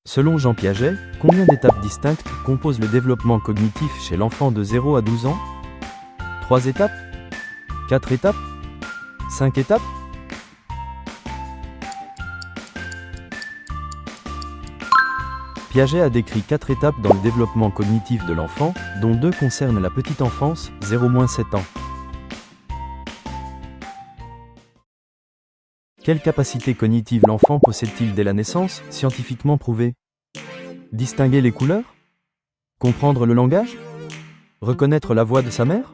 Selon Jean Piaget, combien d'étapes distinctes composent le développement cognitif chez l'enfant de 0 à 12 ans? 3 étapes? 4 étapes? 5 étapes? Piaget a décrit 4 étapes dans le développement cognitif de l'enfant, dont 2 concernent la petite enfance, 0-7 ans. Quelle capacité cognitive l'enfant possède-t-il dès la naissance, scientifiquement prouvée? Distinguer les couleurs? Comprendre le langage? Reconnaître la voix de sa mère?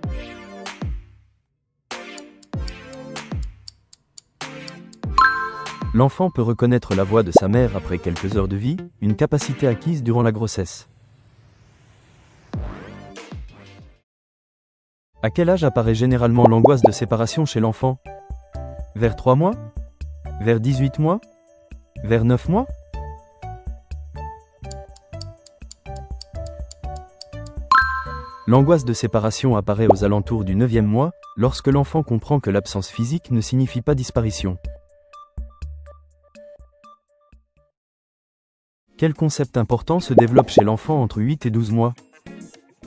L'enfant peut reconnaître la voix de sa mère après quelques heures de vie, une capacité acquise durant la grossesse. À quel âge apparaît généralement l'angoisse de séparation chez l'enfant? Vers 3 mois? Vers 18 mois? Vers 9 mois? L'angoisse de séparation apparaît aux alentours du 9e mois, lorsque l'enfant comprend que l'absence physique ne signifie pas disparition. Quel concept important se développe chez l'enfant entre 8 et 12 mois?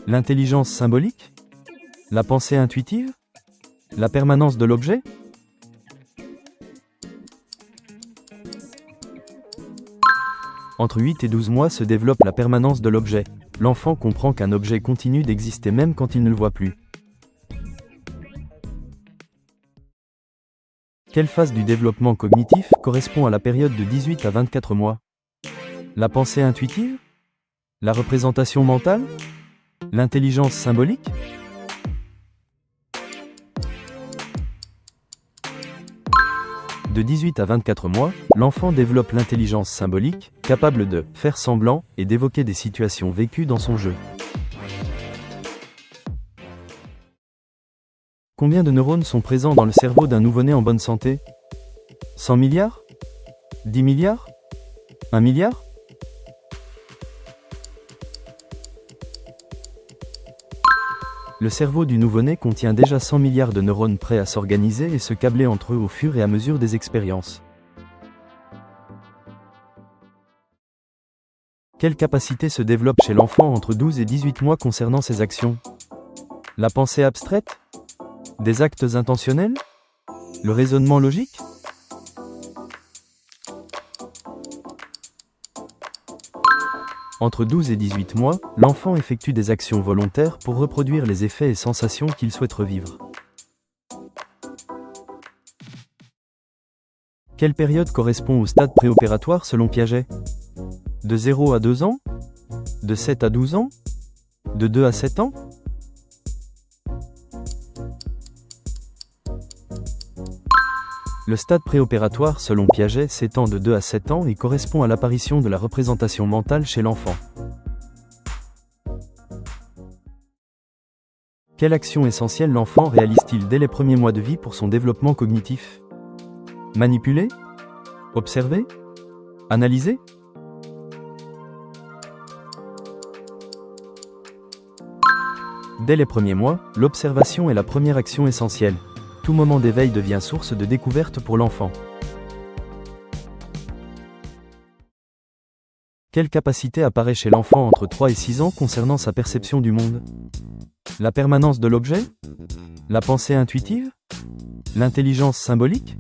L'intelligence symbolique? La pensée intuitive? La permanence de l'objet? Entre 8 et 12 mois se développe la permanence de l'objet. L'enfant comprend qu'un objet continue d'exister même quand il ne le voit plus. Quelle phase du développement cognitif correspond à la période de 18 à 24 mois? La pensée intuitive? La représentation mentale? L'intelligence symbolique? De 18 à 24 mois, l'enfant développe l'intelligence symbolique, capable de faire semblant et d'évoquer des situations vécues dans son jeu. Combien de neurones sont présents dans le cerveau d'un nouveau-né en bonne santé? 100 milliards? 10 milliards? 1 milliard? Le cerveau du nouveau-né contient déjà 100 milliards de neurones prêts à s'organiser et se câbler entre eux au fur et à mesure des expériences. Quelle capacité se développe chez l'enfant entre 12 et 18 mois concernant ses actions? La pensée abstraite? Des actes intentionnels? Le raisonnement logique? Entre 12 et 18 mois, l'enfant effectue des actions volontaires pour reproduire les effets et sensations qu'il souhaite revivre. Quelle période correspond au stade préopératoire selon Piaget? De 0 à 2 ans? De 7 à 12 ans? De 2 à 7 ans? Le stade préopératoire selon Piaget s'étend de 2 à 7 ans et correspond à l'apparition de la représentation mentale chez l'enfant. Quelle action essentielle l'enfant réalise-t-il dès les premiers mois de vie pour son développement cognitif? Manipuler? Observer? Analyser? Dès les premiers mois, l'observation est la première action essentielle. Tout moment d'éveil devient source de découverte pour l'enfant. Quelle capacité apparaît chez l'enfant entre 3 et 6 ans concernant sa perception du monde? La permanence de l'objet? La pensée intuitive? L'intelligence symbolique?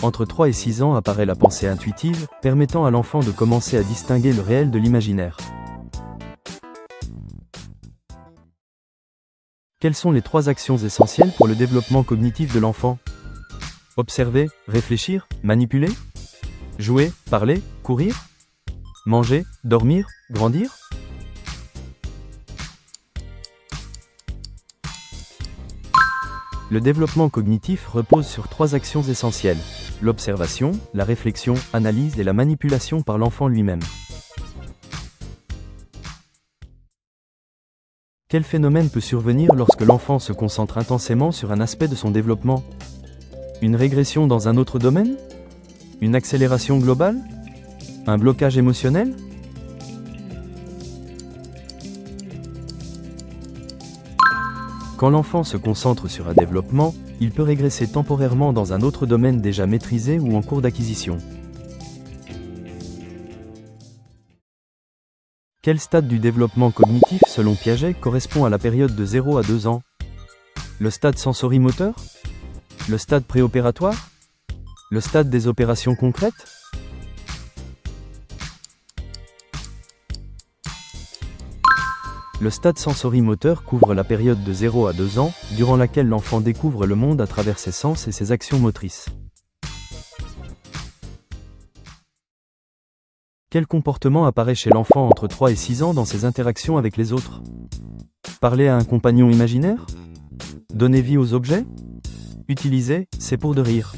Entre 3 et 6 ans apparaît la pensée intuitive, permettant à l'enfant de commencer à distinguer le réel de l'imaginaire. Quelles sont les 3 actions essentielles pour le développement cognitif de l'enfant? Observer, réfléchir, manipuler? Jouer, parler, courir? Manger, dormir, grandir? Le développement cognitif repose sur 3 actions essentielles: l'observation, la réflexion, analyse et la manipulation par l'enfant lui-même. Quel phénomène peut survenir lorsque l'enfant se concentre intensément sur un aspect de son développement? Une régression dans un autre domaine? Une accélération globale? Un blocage émotionnel? Quand l'enfant se concentre sur un développement, il peut régresser temporairement dans un autre domaine déjà maîtrisé ou en cours d'acquisition. Quel stade du développement cognitif, selon Piaget, correspond à la période de 0 à 2 ans? Le stade sensorimoteur? Le stade préopératoire? Le stade des opérations concrètes? Le stade sensorimoteur couvre la période de 0 à 2 ans, durant laquelle l'enfant découvre le monde à travers ses sens et ses actions motrices. Quel comportement apparaît chez l'enfant entre 3 et 6 ans dans ses interactions avec les autres? Parler à un compagnon imaginaire? Donner vie aux objets? Utiliser « c'est pour de rire ».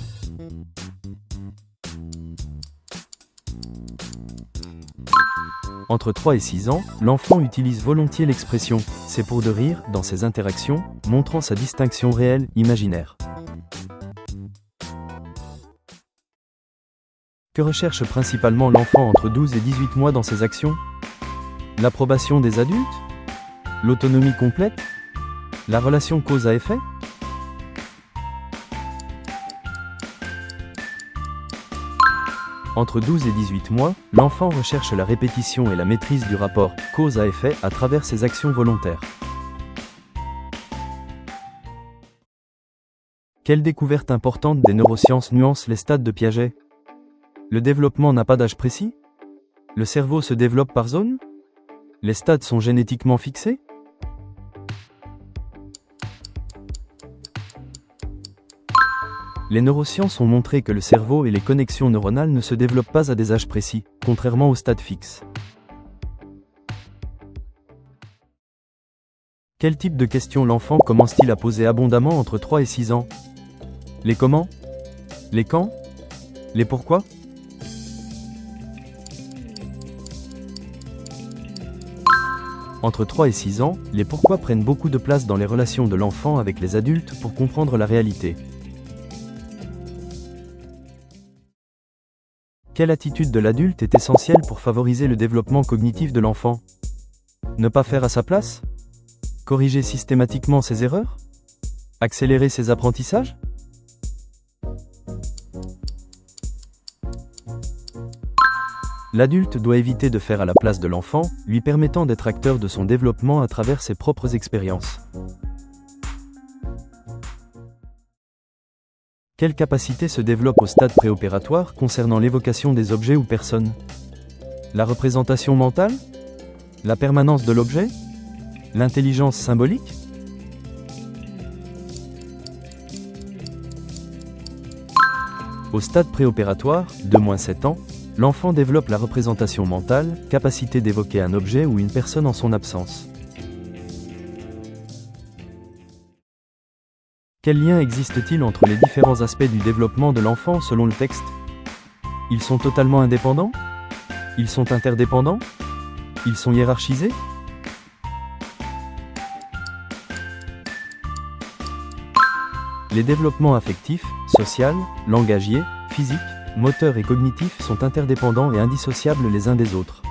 Entre 3 et 6 ans, l'enfant utilise volontiers l'expression « c'est pour de rire » dans ses interactions, montrant sa distinction réelle-imaginaire. Que recherche principalement l'enfant entre 12 et 18 mois dans ses actions? L'approbation des adultes? L'autonomie complète? La relation cause à effet? Entre 12 et 18 mois, l'enfant recherche la répétition et la maîtrise du rapport cause à effet à travers ses actions volontaires. Quelle découverte importante des neurosciences nuance les stades de Piaget? Le développement n'a pas d'âge précis? Le cerveau se développe par zone? Les stades sont génétiquement fixés? Les neurosciences ont montré que le cerveau et les connexions neuronales ne se développent pas à des âges précis, contrairement aux stades fixes. Quel type de questions l'enfant commence-t-il à poser abondamment entre 3 et 6 ans? Les comment? Les quand? Les pourquoi? Entre 3 et 6 ans, les pourquoi prennent beaucoup de place dans les relations de l'enfant avec les adultes pour comprendre la réalité. Quelle attitude de l'adulte est essentielle pour favoriser le développement cognitif de l'enfant? Ne pas faire à sa place? Corriger systématiquement ses erreurs? Accélérer ses apprentissages? L'adulte doit éviter de faire à la place de l'enfant, lui permettant d'être acteur de son développement à travers ses propres expériences. Quelle capacité se développe au stade préopératoire concernant l'évocation des objets ou personnes? La représentation mentale? La permanence de l'objet? L'intelligence symbolique? Au stade préopératoire, 2-7 ans, l'enfant développe la représentation mentale, capacité d'évoquer un objet ou une personne en son absence. Quel lien existe-t-il entre les différents aspects du développement de l'enfant selon le texte? Ils sont totalement indépendants? Ils sont interdépendants? Ils sont hiérarchisés? Les développements affectifs, social, langagier, physique, moteur et cognitif sont interdépendants et indissociables les uns des autres.